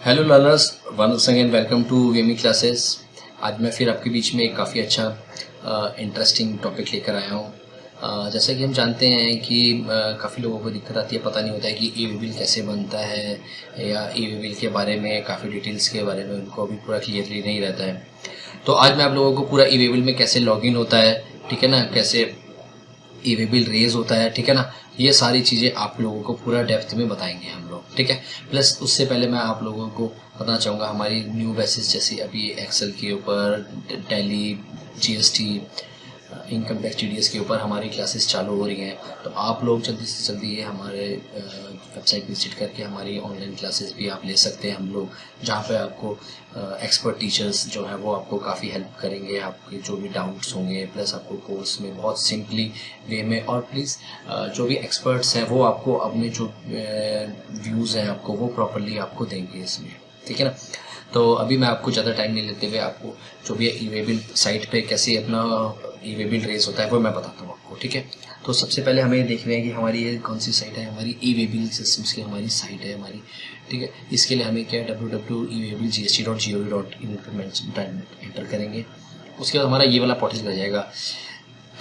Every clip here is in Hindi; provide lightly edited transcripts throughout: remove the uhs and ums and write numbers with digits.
Hello learners, once again welcome to VME classes. आज मैं फिर आपके बीच में एक काफ़ी अच्छा इंटरेस्टिंग टॉपिक लेकर आया हूँ। जैसा कि हम जानते हैं कि काफ़ी लोगों को दिक्कत आती है, पता नहीं होता है कि ई वे बिल कैसे बनता है या ई वे बिल के बारे में काफ़ी डिटेल्स के बारे में उनको अभी पूरा क्लियरली नहीं रहता है। तो आज मैं आप लोगों को पूरा ई वे बिल में कैसे लॉगिन होता है, ठीक है ना, कैसे ई वे बिल रेज होता है, ठीक है ना, ये सारी चीज़ें आप लोगों को पूरा डेप्थ में बताएंगे हम लोग, ठीक है। प्लस उससे पहले मैं आप लोगों को बताना चाहूँगा हमारी न्यू बेसिस जैसे अभी एक्सेल के ऊपर, tally, GST, income tax, TDS के ऊपर हमारी क्लासेस चालू हो रही हैं। तो आप लोग जल्दी से जल्दी ये हमारे वेबसाइट विजिट करके हमारी ऑनलाइन क्लासेस भी आप ले सकते हैं हम लोग, जहाँ पे आपको एक्सपर्ट टीचर्स जो है वो आपको काफ़ी हेल्प करेंगे, आपके जो भी डाउट्स होंगे, प्लस आपको कोर्स में बहुत सिंपली वे में, और प्लीज़ जो भी एक्सपर्ट्स हैं वो आपको अपने जो व्यूज़ हैं आपको वो प्रॉपरली आपको देंगे इसमें, ठीक है ना। तो अभी मैं आपको ज़्यादा टाइम नहीं लेते हुए आपको जो भी ई वे बिल साइट पे कैसे अपना ई वे बिल रेज होता है वो मैं बताता हूँ आपको, ठीक है। तो सबसे पहले हमें ये देख रहे हैं कि हमारी ये कौन सी साइट है, हमारी ई वे बिल सिस्टम्स की हमारी साइट है हमारी, ठीक है। इसके लिए हमें क्या है www.ewabilgst.gov.in एंटर करेंगे। उसके बाद हमारा ये वाला पोर्टल कर जाएगा।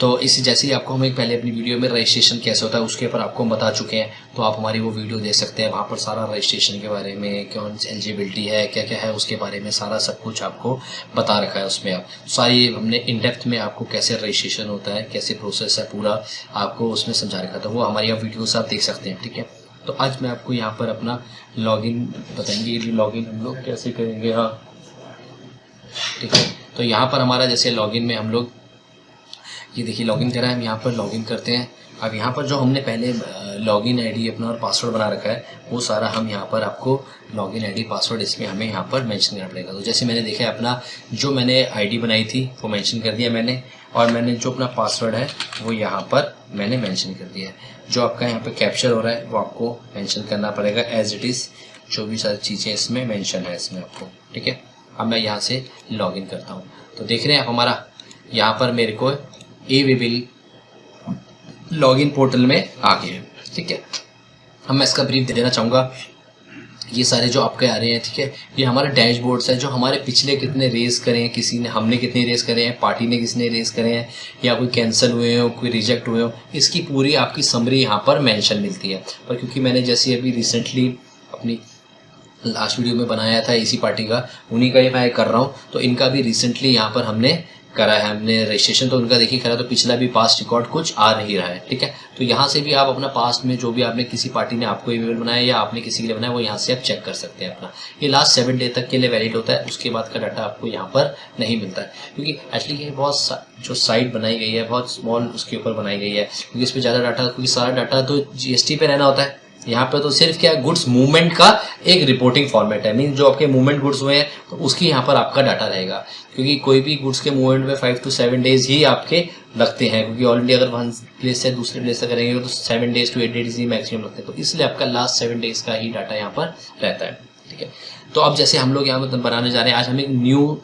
तो इस जैसे ही आपको हम एक पहले अपनी वीडियो में रजिस्ट्रेशन कैसे होता है उसके ऊपर आपको हम बता चुके हैं, तो आप हमारी वो वीडियो देख सकते हैं। वहाँ पर सारा रजिस्ट्रेशन के बारे में, कौन सी एलिजिबिलिटी है, क्या क्या है उसके बारे में सारा सब कुछ आपको बता रखा है उसमें। आप सारी हमने इन डेप्थ में आपको कैसे रजिस्ट्रेशन होता है, कैसे प्रोसेस है पूरा आपको उसमें समझा रखा था, वो हमारी आप वीडियोस आप देख सकते हैं, ठीक है। तो आज मैं आपको यहाँ पर अपना लॉगिन बताएंगे, लॉगिन हम लोग कैसे करेंगे, हाँ ठीक है। तो यहाँ पर हमारा जैसे लॉगिन में हम लोग ये देखिए लॉगिन करा है, हम यहाँ पर लॉगिन करते हैं। अब यहाँ पर जो हमने पहले लॉगिन आईडी अपना और पासवर्ड बना रखा है वो सारा हम यहाँ पर आपको लॉगिन आईडी पासवर्ड इसमें हमें यहाँ पर मेंशन करना पड़ेगा। तो जैसे मैंने देखा अपना जो मैंने आईडी बनाई थी वो मेंशन कर दिया मैंने, और मैंने जो अपना पासवर्ड है वो यहाँ पर मैंने मेंशन कर दिया है। जो आपका यहाँ पर कैप्चर हो रहा है वो आपको मेंशन करना पड़ेगा एज इट इज़, जो भी सारी चीज़ें इसमें मेंशन है इसमें आपको, ठीक है। अब मैं यहाँ से लॉगिन करता हूँ। तो देख रहे हैं आप हमारा यहाँ पर मेरे को ई वे बिल लॉगिन पोर्टल में आ गया है, ठीक है। अब मैं इसका ब्रीफ दे देना चाहूँगा। ये सारे जो आपके आ रहे हैं, ठीक है, ये हमारे डैशबोर्ड्स है जो हमारे पिछले कितने रेस करे हैं, किसी ने, हमने कितने रेस करे हैं, पार्टी ने किसने रेस करे हैं, या कोई कैंसिल हुए हो, कोई रिजेक्ट हुए हो, इसकी पूरी आपकी समरी यहाँ पर मेंशन मिलती है। पर क्योंकि मैंने जैसे अभी रिसेंटली अपनी लास्ट वीडियो में बनाया था इसी पार्टी का, उन्हीं का ये मैं कर रहा हूँ, तो इनका भी रिसेंटली यहाँ पर हमने करा है, हमने रजिस्ट्रेशन तो उनका देखिए करा, तो पिछला भी पास्ट रिकॉर्ड कुछ आ नहीं रहा है, ठीक है। तो यहाँ से भी आप अपना पास्ट में जो भी आपने किसी पार्टी ने आपको ईमेल बनाया या आपने किसी के लिए बनाया वो यहाँ से आप चेक कर सकते हैं अपना। ये लास्ट 7 डे तक के लिए वैलिड होता है, उसके बाद का डाटा आपको यहाँ पर नहीं मिलता है, क्योंकि एक्चुअली ये बहुत जो साइट बनाई गई है बहुत स्मॉल उसके ऊपर बनाई गई है, क्योंकि इस पर ज़्यादा डाटा, क्योंकि सारा डाटा तो जीएसटी पे रहना होता है। यहाँ पे तो सिर्फ क्या गुड्स मूवमेंट का एक रिपोर्टिंग फॉर्मेट है, मीन जो आपके मूवमेंट गुड्स हुए हैं तो उसकी यहाँ पर आपका डाटा रहेगा, क्योंकि कोई भी गुड्स के मूवमेंट में 5 to 7 डेज ही आपके लगते हैं, क्योंकि ऑलरेडी अगर वन प्लेस से दूसरे प्लेस से करेंगे तो 7 days to 8 days he maximum लगते हैं, तो इसलिए आपका लास्ट 7 days का ही डाटा यहाँ पर रहता है, ठीक है। तो अब जैसे हम लोग यहाँ पर बनाने जा रहे हैं, आज हम एक न्यू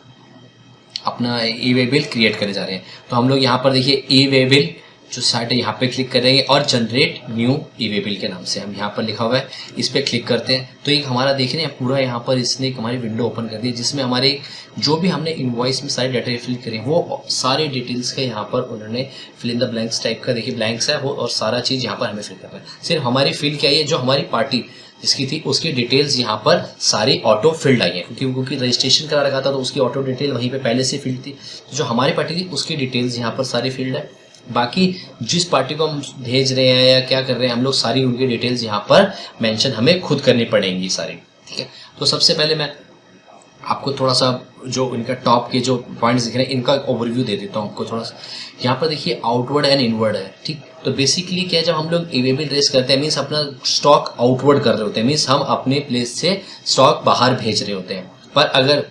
अपना ई वे बिल क्रिएट करने जा रहे हैं। तो हम लोग यहाँ पर देखिए ई वे बिल जो साइट है यहाँ पे क्लिक करेंगे और जनरेट न्यू ई वे बिल के नाम से हम यहाँ पर लिखा हुआ है, इस पर क्लिक करते हैं तो एक हमारा देख रहे हैं पूरा यहाँ पर इसने एक हमारी विंडो ओपन कर दी है, जिसमें हमारे जो भी हमने इनवॉइस में सारे डाटा फिल करे वो सारे डिटेल्स का यहाँ पर उन्होंने fill in the blanks type का, देखिए ब्लैंक्स है वो, और सारा चीज़ यहाँ पर हमें फिल करना है। सिर्फ हमारी फिल क्या है, जो हमारी पार्टी जिसकी थी उसकी डिटेल्स यहाँ पर सारी ऑटो फिल्ड आई है, क्योंकि रजिस्ट्रेशन करा रखा था तो उसकी ऑटो डिटेल वहीं पे पहले से फिल्ड थी। तो जो हमारी पार्टी थी उसकी डिटेल्स यहाँ पर सारी फिल्ड है। बाकी जिस पार्टी को हम भेज रहे हैं या क्या कर रहे हैं हम लोग, सारी उनकी डिटेल्स यहाँ पर मेंशन हमें खुद करनी पड़ेंगी सारी, ठीक है। तो सबसे पहले मैं आपको थोड़ा सा जो इनका टॉप के जो पॉइंट्स दिख रहे हैं इनका ओवरव्यू दे देता हूँ आपको थोड़ा सा। यहाँ पर देखिए आउटवर्ड एंड इनवर्ड है, ठीक। तो बेसिकली क्या है, जब हम लोग ई वे बिल रेस करते हैं मीन्स अपना स्टॉक आउटवर्ड कर रहे होते हैं, मीन्स हम अपने प्लेस से स्टॉक बाहर भेज रहे होते हैं। पर अगर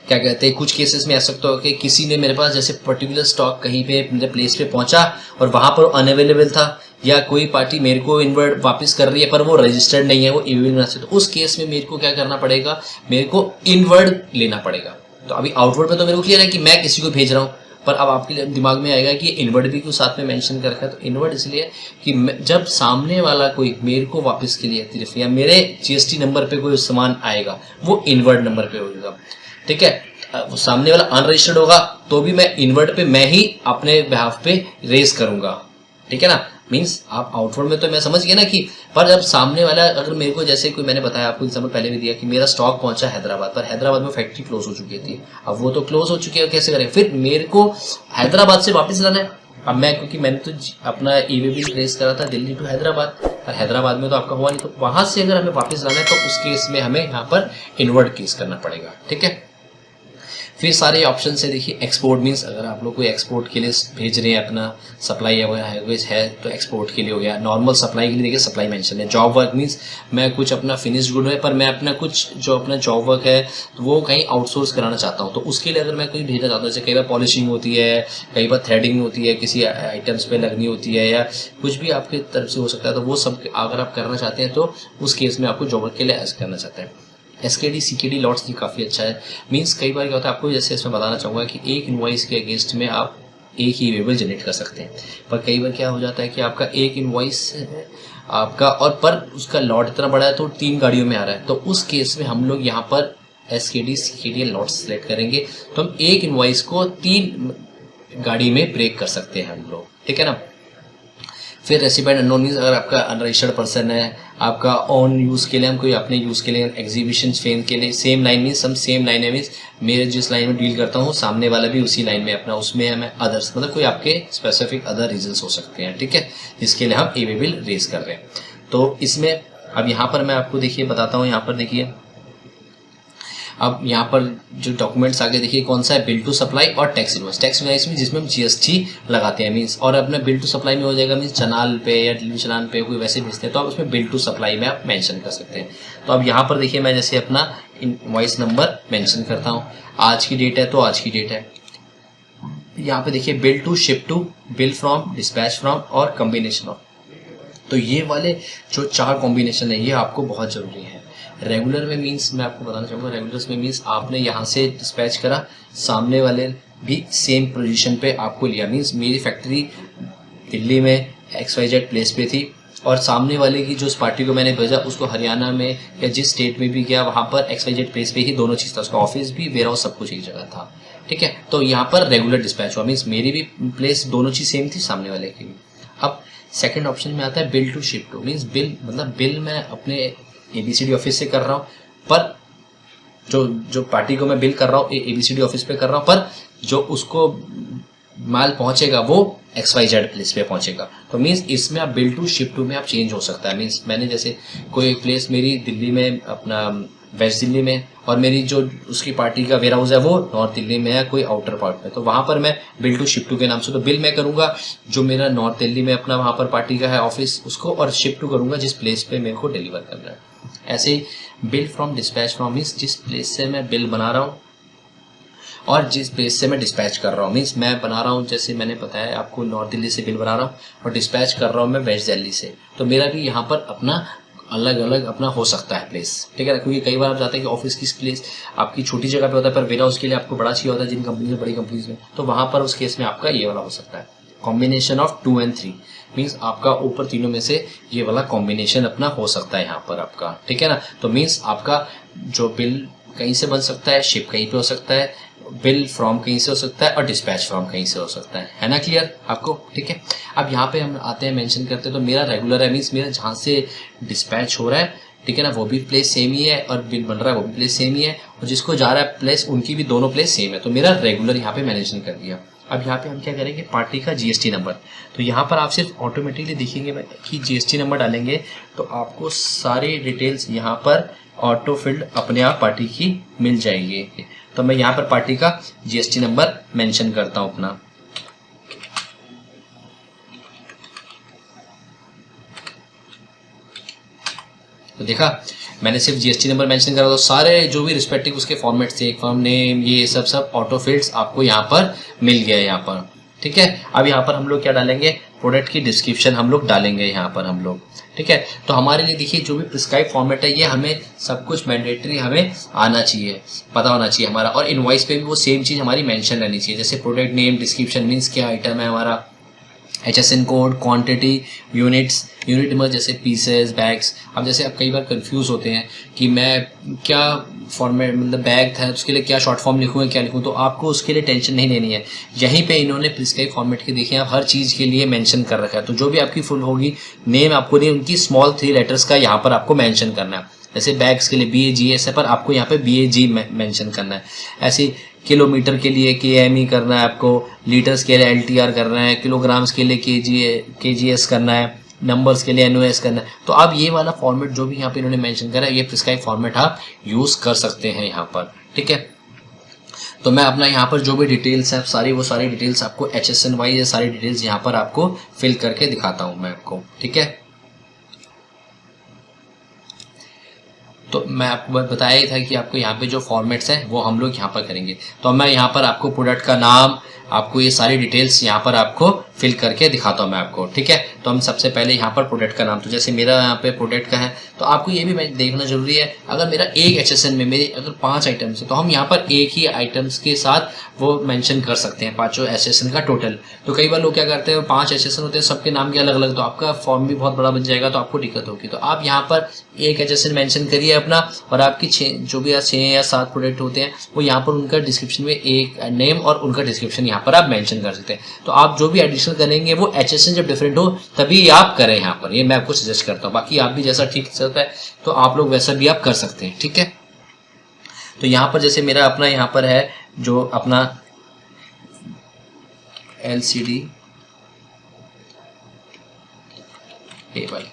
क्या कहते हैं, कुछ केसेस में ऐसा सकता हो कि किसी ने मेरे पास जैसे पर्टिकुलर स्टॉक कहीं पे मेरे प्लेस पे पहुंचा और वहां पर अनअवेलेबल था, या कोई पार्टी मेरे को इनवर्ड वापस कर रही है पर वो रजिस्टर्ड नहीं है, वो ई वे बिल में, तो उस केस में मेरे को क्या करना पड़ेगा, मेरे को इनवर्ड लेना पड़ेगा। तो अभी आउटवर्ड पे तो मेरे को क्लियर है कि मैं किसी को भेज रहा हूँ, पर अब आपके दिमाग में आएगा कि इनवर्ड भी क्यों साथ में मेंशन कर रखा है। तो इनवर्ड इसलिए कि जब सामने वाला कोई मेरे को वापस के लिए सिर्फ या मेरे जीएसटी नंबर पे कोई सामान आएगा वो इनवर्ड नंबर पे होगा, ठीक है। वो सामने वाला अनरजिस्टर्ड होगा तो भी मैं इनवर्ड पे मैं ही अपने बिहाफ पे रेस करूंगा, ठीक है ना। मींस आप आउटवर्ड में तो मैं समझ गया ना कि, पर जब सामने वाला अगर मेरे को, जैसे कोई मैंने बताया आपको एग्जाम्पल पहले भी दिया कि मेरा स्टॉक पहुंचा हैदराबाद, पर हैदराबाद में फैक्ट्री क्लोज हो चुकी थी। अब वो तो क्लोज हो चुकी है, कैसे करें, फिर मेरे को हैदराबाद से वापस लाना है। अब मैं, क्योंकि मैंने तो अपना ई-वे बिल रेस करा था दिल्ली टू हैदराबाद, और हैदराबाद में तो आपका हुआ नहीं, तो वहां से अगर हमें वापस लाना है तो उस केस में हमें यहाँ पर इनवर्ड केस करना पड़ेगा, ठीक है। फिर सारे ऑप्शन है देखिए। एक्सपोर्ट मीन्स अगर आप लोग कोई एक्सपोर्ट के लिए भेज रहे हैं, अपना सप्लाई है तो एक्सपोर्ट के लिए हो गया। नॉर्मल सप्लाई के लिए देखिए सप्लाई मेंशन है। जॉब वर्क मीन्स मैं कुछ अपना फिनिश्ड गुड है पर मैं अपना कुछ जो अपना जॉब वर्क है तो वो कहीं आउटसोर्स कराना चाहता हूँ, तो उसके लिए अगर मैं कोई भेजना चाहता हूँ, जैसे कई बार पॉलिशिंग होती है, कई बार थ्रेडिंग होती है, किसी आइटम्स पे लगनी होती है, या कुछ भी आपकी तरफ से हो सकता है, तो वो सब अगर आप करना चाहते हैं तो उस केस में आपको जॉब वर्क के लिए ऐसा करना चाहते हैं। एसकेडी सीकेडी लॉट्स भी काफ़ी अच्छा है। मीन्स कई बार क्या होता है, आपको जैसे इसमें बताना चाहूँगा कि एक इनवॉइस के अगेंस्ट में आप एक ही वेबल जनरेट कर सकते हैं, पर कई बार क्या हो जाता है कि आपका एक इनवॉइस है आपका, और पर उसका लॉट इतना बड़ा है तो 3 गाड़ियों में आ रहा है, तो उस केस में हम लोग यहाँ पर एसकेडी सीकेडी लॉट सेलेक्ट करेंगे तो हम एक इनवॉइस को 3 गाड़ी में ब्रेक कर सकते हैं हम लोग, ठीक है ना। फिर रेसिपेंट अननोन मीन्स अगर आपका अनरजिस्टर्ड पर्सन है, आपका ऑन यूज़ के लिए, हम कोई अपने यूज़ के लिए, एग्जीबिशन फेम के लिए, सेम लाइन मीन्स हम सेम लाइन है, मीन्स मेरे जिस लाइन में डील करता हूँ सामने वाला भी उसी लाइन में अपना, उसमें हमें अदर्स मतलब कोई आपके स्पेसिफिक अदर रीजंस हो सकते हैं, ठीक है, जिसके लिए हम ई-वे बिल रेज कर रहे हैं। तो इसमें अब यहाँ पर मैं आपको देखिए बताता हूँ, यहाँ पर देखिए अब यहाँ पर जो डॉक्यूमेंट्स आगे देखिए कौन सा है, बिल टू सप्लाई और टैक्स इनवॉइस। टैक्स इनवॉइस में जिसमें हम जीएसटी लगाते हैं मीन्स, और अपना बिल टू सप्लाई में हो जाएगा मीन्स चनाल पे या डिलीवरी चलान पे कोई वैसे भेजते हैं तो आप उसमें बिल टू सप्लाई में आप मेंशन कर सकते हैं। तो अब यहाँ पर देखिए मैं जैसे अपना इनवॉइस नंबर मेंशन करता हूँ, आज की डेट है तो आज की डेट है, यहाँ पे देखिए bill to, ship to, bill from, dispatch from और कॉम्बिनेशन ऑफ। तो ये वाले जो 4 कॉम्बिनेशन है ये आपको बहुत ज़रूरी है। रेगुलर में मीन्स मैं आपको बताना चाहूँगा, रेगुलर्स में मीन्स आपने यहाँ से डिस्पैच करा, सामने वाले भी सेम पोजीशन पे आपको लिया, मीन्स मेरी फैक्ट्री दिल्ली में XYZ प्लेस पे थी और सामने वाले की जो उस पार्टी को मैंने भेजा उसको हरियाणा में या जिस स्टेट में भी गया वहाँ पर XYZ प्लेस पे ही दोनों चीज़ था, उसका ऑफिस भी वेयर हाउस सब कुछ एक जगह था, ठीक है। तो यहाँ पर रेगुलर डिस्पैच हुआ, मीन्स मेरी भी प्लेस दोनों चीज़ सेम थी, सामने वाले की भी। अब सेकेंड ऑप्शन में आता है bill to ship to, means bill मतलब बिल मैं अपने ABCD ऑफिस से कर रहा हूँ, पर जो पार्टी को मैं बिल कर रहा हूँ ABCD ऑफिस पे कर रहा हूँ, पर जो उसको माल पहुंचेगा वो XYZ प्लेस पे पहुंचेगा। तो मीन्स इसमें आप बिल टू शिप टू में आप चेंज हो सकता है। मीन्स मैंने जैसे कोई प्लेस मेरी दिल्ली में अपना वेस्ट दिल्ली में और मेरी जो उसकी पार्टी का वेयर हाउस है वो नॉर्थ दिल्ली में है कोई आउटर पार्ट में, तो वहाँ पर मैं बिल टू शिप टू के नाम से तो बिल मैं करूँगा जो मेरा नॉर्थ दिल्ली में अपना वहाँ पर पार्टी का है ऑफिस उसको, और शिप टू करूँगा जिस प्लेस पे मेरे को डिलीवर करना है। ऐसे ही bill from, dispatch from means जिस प्लेस से मैं बिल बना रहा हूँ और जिस प्लेस से मैं डिस्पैच कर रहा हूँ, मीन्स मैं बना रहा हूँ जैसे मैंने बताया आपको नॉर्थ दिल्ली से बिल बना रहा हूँ और डिस्पैच कर रहा हूँ मैं वेस्ट दिल्ली से, तो मेरा भी यहाँ पर अपना अलग अलग अपना हो सकता है प्लेस, ठीक है ना। क्योंकि कई बार आप जाते हैं कि ऑफिस की प्लेस आपकी छोटी जगह पे होता है पर वेयर हाउस के लिए आपको बड़ा चाहिए होता है जिन कंपनी में, बड़ी कंपनीज में, तो वहाँ पर उस केस में आपका ये वाला हो सकता है। कॉम्बिनेशन ऑफ 2 and 3 मीन्स आपका ऊपर तीनों में से ये वाला कॉम्बिनेशन अपना हो सकता है यहाँ पर आपका, ठीक है ना। तो मीन्स आपका जो बिल कहीं से बन सकता है, शिप कहीं पे हो सकता है, बिल फ्रॉम कहीं से हो सकता है और डिस्पैच फ्रॉम कहीं से हो सकता है ना। क्लियर आपको, ठीक है। अब यहाँ पे हम आते हैं मेंशन करते हैं, तो मेरा रेगुलर है मीन्स मेरा जहाँ से डिस्पैच हो रहा है, ठीक है ना, वो भी प्लेस सेम ही है और बिल बन रहा है वो भी प्लेस सेम ही है, और जिसको जा रहा है प्लेस उनकी भी दोनों प्लेस सेम है, तो मेरा रेगुलर यहाँ पे मेंशन कर दिया। अब यहाँ पे हम क्या करेंगे, पार्टी का GST नंबर, तो यहाँ पर आप सिर्फ ऑटोमेटिकली देखेंगे कि GST नंबर डालेंगे तो आपको सारी डिटेल्स यहाँ पर ऑटो फिल्ड अपने आप पार्टी की मिल जाएगी। तो मैं यहाँ पर पार्टी का GST नंबर मेंशन करता हूँ अपना, तो देखा मैंने सिर्फ GST नंबर मेंशन करा तो सारे जो भी रिस्पेक्टिव उसके फॉर्मेट थे, फर्म नेम, ये सब ऑटो फील्ड्स आपको यहाँ पर मिल गया यहाँ पर, ठीक है। अब यहाँ पर हम लोग क्या डालेंगे, प्रोडक्ट की डिस्क्रिप्शन हम लोग डालेंगे यहाँ पर हम लोग, ठीक है। तो हमारे लिए देखिए जो भी प्रिस्क्राइब फॉर्मेट है ये हमें सब कुछ मैंडेटरी हमें आना चाहिए, पता होना चाहिए हमारा, और इनवॉइस पे भी वो सेम चीज़ हमारी मेंशन रहनी चाहिए। जैसे प्रोडक्ट नेम, डिस्क्रिप्शन मीन्स क्या आइटम है हमारा, HSN code, quantity, units, unit में जैसे पीसेस, बैग्स। अब जैसे आप कई बार कंफ्यूज होते हैं कि मैं क्या फॉर्मेट, मतलब बैग था उसके लिए क्या शॉर्ट फॉर्म लिखूँ या क्या लिखूँ, तो आपको उसके लिए टेंशन नहीं लेनी है। यहीं पे इन्होंने प्रिस्क्राइब फॉर्मेट के देखिए आप हर चीज़ के लिए मेंशन कर रखा है। तो जो भी आपकी फुल होगी नेम आपको नहीं, उनकी स्मॉल 3 लेटर्स का यहाँ पर आपको मेंशन करना है। जैसे बैग्स के लिए BAGS है पर आपको यहाँ पे BAG मेंशन करना है। ऐसे किलोमीटर के लिए KME करना है आपको, लीटर्स के लिए LTR करना है, किलोग्राम्स के लिए KGS करना है, नंबर्स के लिए NOS करना है। तो आप ये वाला फॉर्मेट जो भी यहाँ पे इन्होंने मेंशन करा है ये प्रिस्क्राइब फॉर्मेट आप यूज़ कर सकते हैं यहाँ पर, ठीक है। तो मैं अपना यहाँ पर जो भी डिटेल्स है सारी वो सारी डिटेल्स आपको HSN वाइज ये सारी डिटेल्स यहाँ पर आपको फिल करके दिखाता हूँ मैं आपको, ठीक है। तो मैं आपको बताया ही था कि आपको यहाँ पे जो फॉर्मेट्स हैं वो हम लोग यहाँ पर करेंगे। तो मैं यहाँ पर आपको प्रोडक्ट का नाम, आपको ये सारी डिटेल्स यहाँ पर आपको फिल करके दिखाता हूँ मैं आपको, ठीक है। तो हम सबसे पहले यहाँ पर प्रोडक्ट का नाम, तो जैसे मेरा यहाँ पे प्रोडक्ट का है तो आपको ये भी देखना जरूरी है। अगर मेरा एक HSN में मेरे अगर 5 आइटम्स है तो हम यहाँ पर एक ही आइटम्स के साथ वो मेंशन कर सकते हैं 5 HSN का टोटल। तो कई बार लोग क्या करते हैं 5 HSN होते हैं सबके नाम के अलग अलग, तो आपका फॉर्म भी बहुत बड़ा बन जाएगा तो आपको दिक्कत होगी। तो आप यहाँ पर एक HSN मेंशन करिए अपना, और आपकी 6 जो भी 6 या 7 प्रोडक्ट होते हैं वो यहाँ पर उनका डिस्क्रिप्शन में एक नेम और उनका डिस्क्रिप्शन यहाँ पर आप मेंशन कर सकते हैं। तो आप जो भी एडिशनल करेंगे वो HSN जब डिफरेंट हो तभी आप करें यहाँ पर, ये मैं आपको सजेस्ट करता हूँ। बाकी आप भी जैसा ठीक चलता है तो आप लोग वैसा भी आप कर सकते हैं, ठीक है। तो यहाँ पर जैसे मेरा अपना यहाँ पर है जो अपना LCD टेबल,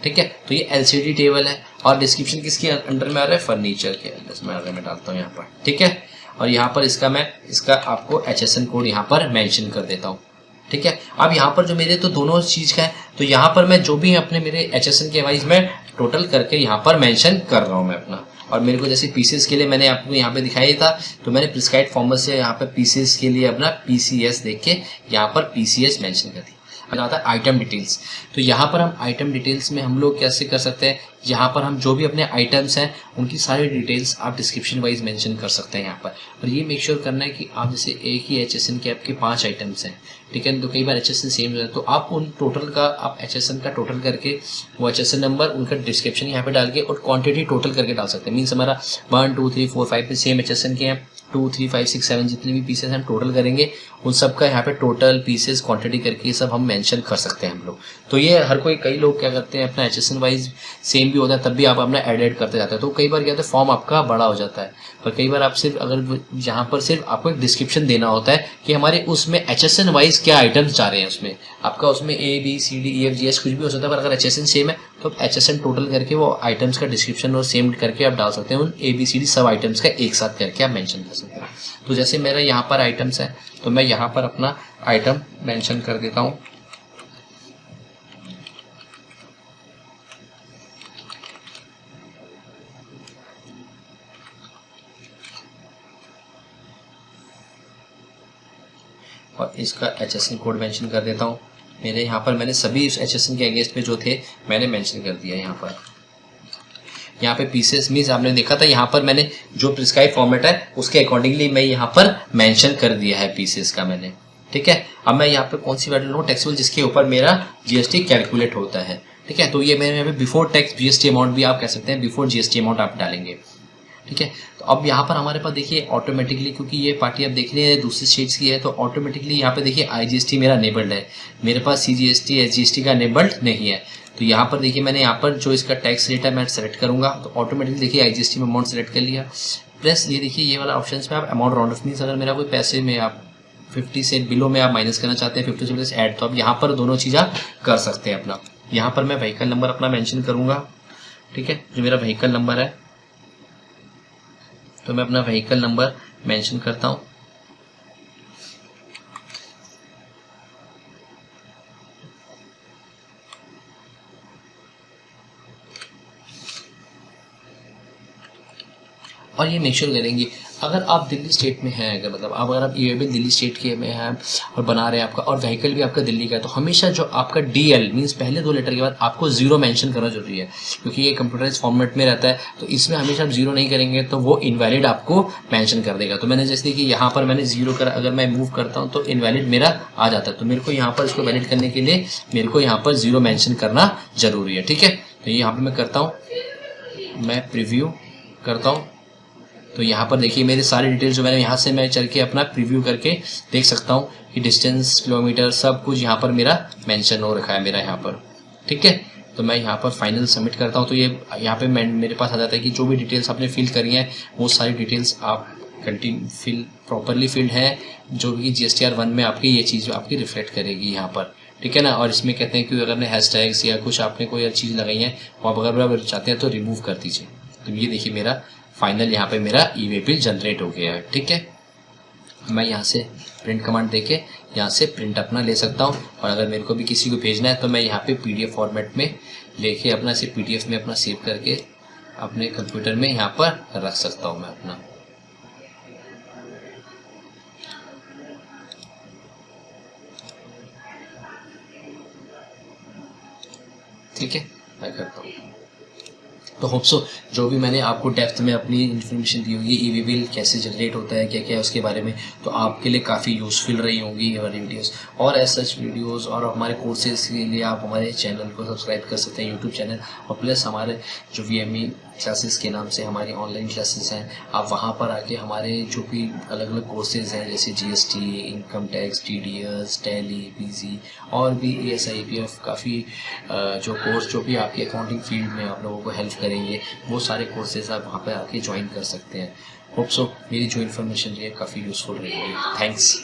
ठीक है। तो ये LCD टेबल है और डिस्क्रिप्शन किसके अंडर में आ रहा है, फर्नीचर के अंडर में डालता हूँ यहाँ पर, ठीक है। और यहाँ पर इसका आपको HSN कोड यहाँ पर मेंशन कर देता हूँ, ठीक है। अब यहाँ पर जो मेरे तो दोनों चीज़ का है तो यहाँ पर मैं जो भी अपने मेरे HSN के वाइज में टोटल करके यहाँ पर मेंशन कर रहा हूँ मैं अपना। और मेरे को जैसे पीसेस के लिए मैंने आपको यहाँ पे दिखाया था तो मैंने प्रिस्क्राइब फॉर्मूला से यहाँ पे पीसेस के लिए अपना PCS देख के यहाँ पर PCS मेंशन कर दिया। अब आता है आइटम डिटेल्स। तो यहाँ पर हम आइटम डिटेल्स में हम लोग कैसे कर सकते हैं, यहाँ पर हम जो भी अपने आइटम्स हैं उनकी सारी डिटेल्स आप डिस्क्रिप्शन वाइज मेंशन कर सकते हैं यहाँ पर। और ये मेक श्योर करना है कि आप जैसे एक ही HSN के आपके 5 आइटम्स हैं, ठीक है। तो कई बार HSN सेम हो जाए तो आप उन टोटल का आप HSN का टोटल करके वो HSN नंबर उनका डिस्क्रिप्शन यहाँ पे डाल के और क्वांटिटी टोटल करके डाल सकते हैं। मीन्स हमारा 1 2 3 4 5 पे सेम HSN के हैं, 2 3 5 6 7 जितने भी पीसेस हम टोटल करेंगे उन सब का यहाँ पे टोटल पीसेस क्वांटिटी करके सब हम मेंशन कर सकते हैं हम लोग। तो ये हर कोई कई लोग क्या करते हैं अपना HSN वाइज सेम भी होता है तब भी आप अपना एड करते जाते हैं तो कई बार क्या होता है फॉर्म आपका बड़ा हो जाता है। पर कई बार आप सिर्फ अगर यहाँ पर सिर्फ आपको एक डिस्क्रिप्शन देना होता है कि हमारे उसमें HSN वाइज क्या आइटम्स चाह रहे हैं, उसमें आपका उसमें ABCDEFGH कुछ भी हो सकता है। पर अगर HSN सेम है तो HSN टोटल करके वो आइटम्स का डिस्क्रिप्शन और सेम करके आप डाल सकते हैं उन ABCD सब आइटम्स का एक साथ करके आप मेंशन कर सकते हैं। तो जैसे मेरा यहाँ पर आइटम्स है तो मैं यहाँ पर अपना आइटम मेंशन कर देता हूँ। और इसका HSN कोड मेंशन कर देता हूँ। मेरे यहाँ पर मैंने सभी इस HSN के अगेंस्ट पे जो थे मैंने मेंशन कर दिया यहाँ पर। यहाँ पे पीसेस मीन्स आपने देखा था यहाँ पर मैंने जो प्रिस्क्राइब फॉर्मेट है उसके अकॉर्डिंगली मैं यहाँ पर मेंशन कर दिया है पीसेस का मैंने, ठीक है। अब मैं यहाँ पे कौन सी वैल्यू लूँ, टैक्सेबल जिसके ऊपर मेरा GST कैलकुलेट होता है, ठीक है। तो ये मैंने यहाँ पे बिफोर टैक्स GST अमाउंट भी आप कह सकते हैं, बिफोर GST अमाउंट आप डालेंगे, ठीक है। तो अब यहाँ पर हमारे पास देखिए ऑटोमेटिकली क्योंकि ये पार्टी आप देख रहे हैं दूसरी स्टेट्स की है तो ऑटोमेटिकली यहाँ पे देखिए IGST मेरा अनेबल्ड है, मेरे पास CGST SGST का अनेबल्ड नहीं है। तो यहाँ पर देखिए मैंने यहाँ पर जो इसका टैक्स रेट है मैं सेलेक्ट करूँगा तो ऑटोमेटिकली देखिए IGST में अमाउंट सेलेक्ट कर लिया। प्लस ये देखिए ये वाला ऑप्शन में आप अमाउंट राउंड ऑफ मीन्स अगर मेरा कोई पैसे में आप 50 से बिलो में आप माइनस करना चाहते हैं 50 से प्लस ऐड, तो आप यहाँ पर दोनों चीज़ आप कर सकते हैं अपना। यहाँ पर मैं व्हीकल नंबर अपना मेंशन करूँगा, ठीक है। जो मेरा व्हीकल नंबर है तो मैं अपना व्हीकल नंबर मेंशन करता हूँ। और ये मेक श्योर करेंगे अगर आप दिल्ली स्टेट में हैं, अगर मतलब अगर आप ई वे बिल दिल्ली स्टेट के में हैं और बना रहे हैं आपका, और व्हीकल भी आपका दिल्ली का है, तो हमेशा जो आपका DL मीन्स पहले 2 लेटर के बाद आपको 0 मेंशन करना जरूरी है, क्योंकि ये कंप्यूटराइज फॉर्मेट में रहता है। तो इसमें हमेशा आप 0 नहीं करेंगे तो वो इनवैलिड आपको मेंशन कर देगा। तो मैंने जैसे कि यहाँ पर मैंने 0 करा, अगर मैं मूव करता हूँ तो इनवैलिड मेरा आ जाता है। तो मेरे को यहाँ पर इसको वैलिड करने के लिए मेरे को यहाँ पर 0 मेंशन करना जरूरी है, ठीक है। तो यहाँ पर मैं करता हूँ, मैं प्रीव्यू करता हूँ, तो यहाँ पर देखिए मेरे सारे डिटेल्स जो मैंने यहाँ से मैं चल के अपना प्रीव्यू करके देख सकता हूँ कि डिस्टेंस, किलोमीटर, सब कुछ यहाँ पर मेरा मेंशन हो रखा है मेरा यहाँ पर, ठीक है। तो मैं यहाँ पर फाइनल सबमिट करता हूँ, तो ये यहाँ पे मेरे पास आ जाता है कि जो भी डिटेल्स आपने फिल करी हैं वो सारी डिटेल्स आप प्रॉपरली फिल्ड है, जो भी GSTR1 में आपकी ये चीज़ आपकी रिफ्लेक्ट करेगी यहाँ पर, ठीक है ना। और इसमें कहते हैं कि अगर आपने हैशटैग्स या कुछ आपने कोई चीज़ लगाई है वो आप अगर चाहते हैं तो रिमूव कर दीजिए। तो ये देखिए मेरा फाइनल यहाँ पे मेरा ई वे बिल जनरेट हो गया है, ठीक है। मैं यहाँ से प्रिंट कमांड देके यहाँ से प्रिंट अपना ले सकता हूँ, और अगर मेरे को भी किसी को भेजना है तो मैं यहाँ पे PDF फॉर्मेट में लेके अपना इसे PDF में अपना सेव करके अपने कंप्यूटर में यहाँ पर रख सकता हूँ मैं अपना, ठीक है। मैं करता हूँ। तो होप सो जो भी मैंने आपको डेप्थ में अपनी इन्फॉर्मेशन दी होगी ई वे बिल कैसे जनरेट होता है, क्या क्या है उसके बारे में, तो आपके लिए काफ़ी यूज़फुल रही होंगी हमारी वीडियोस। और ऐसे सच वीडियोस और हमारे कोर्सेज के लिए आप हमारे चैनल को सब्सक्राइब कर सकते हैं, यूट्यूब चैनल, और प्लस हमारे जो VME क्लासेस के नाम से हमारी ऑनलाइन क्लासेस हैं, आप वहाँ पर आके हमारे जो भी अलग अलग कोर्सेज हैं जैसे GST, income tax, TDS, tally, PG और भी ASIPF, काफ़ी जो कोर्स जो भी आपकी अकाउंटिंग फील्ड में आप लोगों को हेल्प करेंगे, वो सारे कोर्सेज आप वहाँ पर आके ज्वाइन कर सकते हैं। होप सो मेरी जो इन्फॉर्मेशन है काफ़ी यूज़फुल रहेगी। थैंक्स।